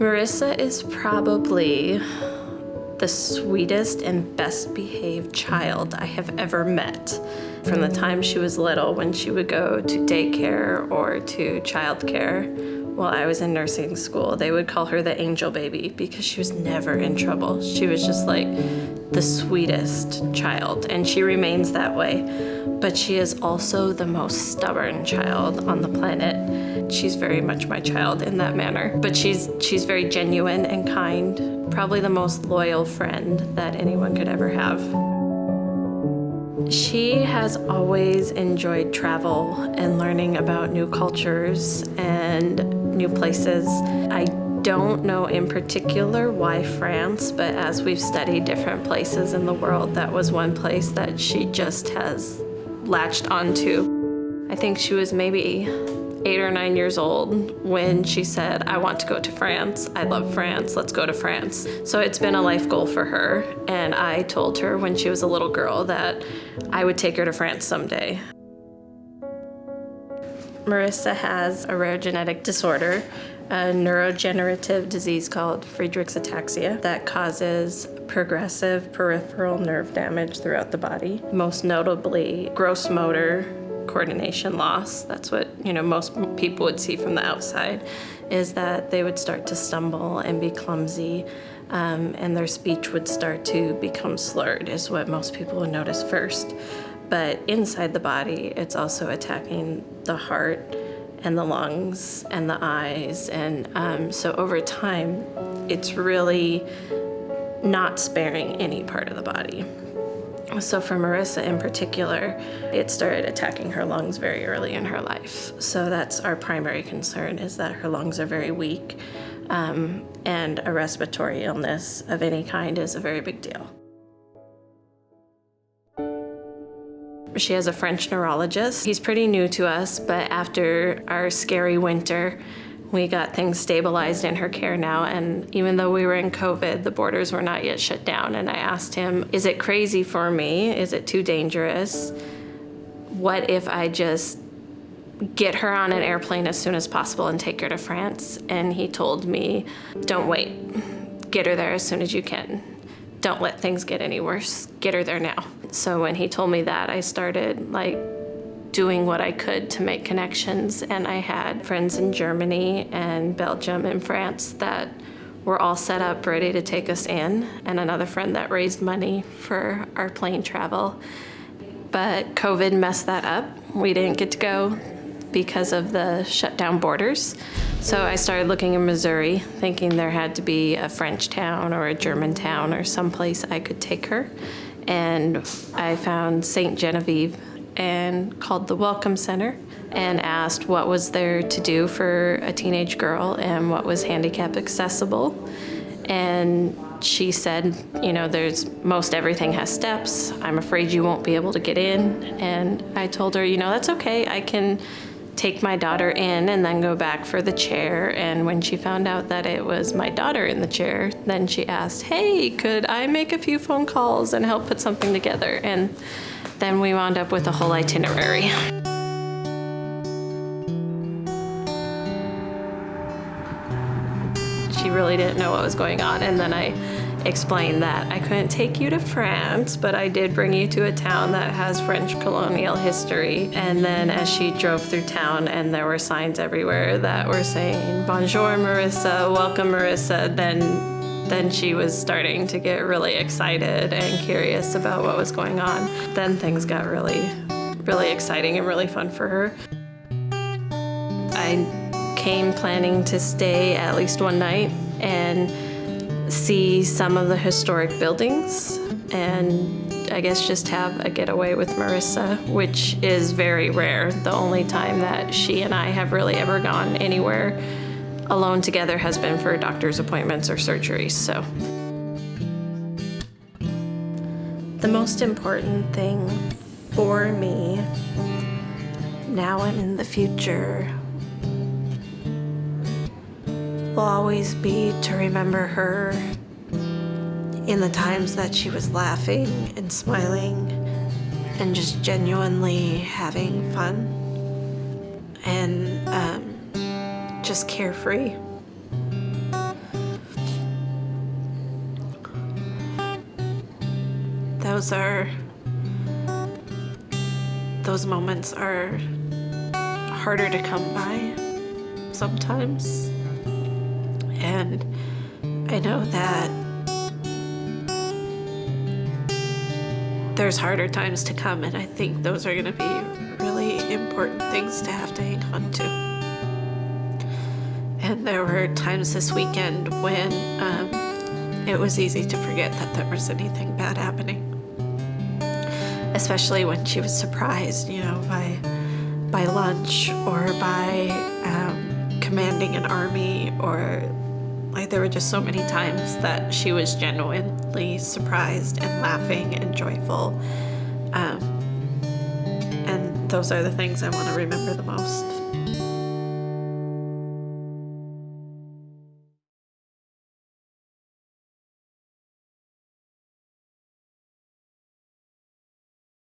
Marissa is probably the sweetest and best behaved child I have ever met. From the time she was little, when she would go to daycare or to childcare while I was in nursing school, they would call her the angel baby because she was never in trouble. She was just like the sweetest child, and she remains that way. But she is also the most stubborn child on the planet. She's very much my child in that manner. But she's very genuine and kind, probably the most loyal friend that anyone could ever have. She has always enjoyed travel and learning about new cultures and new places. I don't know in particular why France, but as we've studied different places in the world, that was one place that she just has latched onto. I think she was maybe 8 or 9 years old when she said, I want to go to France. I love France. Let's go to France. So it's been a life goal for her. And I told her when she was a little girl that I would take her to France someday. Marissa has a rare genetic disorder, a neurodegenerative disease called Friedreich's Ataxia that causes progressive peripheral nerve damage throughout the body, most notably gross motor coordination loss. That's what most people would see from the outside, is that they would start to stumble and be clumsy, and their speech would start to become slurred, is what most people would notice first. But inside the body, it's also attacking the heart and the lungs and the eyes, and so over time, it's really not sparing any part of the body. So for Marissa in particular, it started attacking her lungs very early in her life. So that's our primary concern, is that her lungs are very weak, and a respiratory illness of any kind is a very big deal. She has a French neurologist. He's pretty new to us, but after our scary winter, we got things stabilized in her care now, and even though we were in COVID, the borders were not yet shut down, and I asked him, is it crazy for me? Is it too dangerous? What if I just get her on an airplane as soon as possible and take her to France? And he told me, don't wait. Get her there as soon as you can. Don't let things get any worse. Get her there now. So when he told me that, I started doing what I could to make connections, and I had friends in Germany and Belgium and France that were all set up ready to take us in, and another friend that raised money for our plane travel. But COVID messed that up. We didn't get to go because of the shut down borders. So I started looking in Missouri, thinking there had to be a French town or a German town or someplace I could take her. And I found St. Genevieve and called the Welcome Center and asked what was there to do for a teenage girl and what was handicap accessible. And she said, there's most everything has steps. I'm afraid you won't be able to get in. And I told her, that's okay. I can take my daughter in and then go back for the chair. And when she found out that it was my daughter in the chair, then she asked, hey, could I make a few phone calls and help put something together? And then we wound up with a whole itinerary. She really didn't know what was going on, and then I explained that I couldn't take you to France, but I did bring you to a town that has French colonial history. And then as she drove through town and there were signs everywhere that were saying, Bonjour, Marissa, welcome, Marissa, then she was starting to get really excited and curious about what was going on. Then things got really, really exciting and really fun for her. I came planning to stay at least one night and see some of the historic buildings and I guess just have a getaway with Marissa, which is very rare. The only time that she and I have really ever gone anywhere alone together has been for doctor's appointments or surgeries. So the most important thing for me now and in the future will always be to remember her in the times that she was laughing and smiling and just genuinely having fun and just carefree. those moments are harder to come by sometimes. And I know that there's harder times to come, and I think those are going to be really important things to have to hang on to. And there were times this weekend when it was easy to forget that there was anything bad happening. Especially when she was surprised, by lunch or by commanding an army, or there were just so many times that she was genuinely surprised and laughing and joyful. And those are the things I want to remember the most.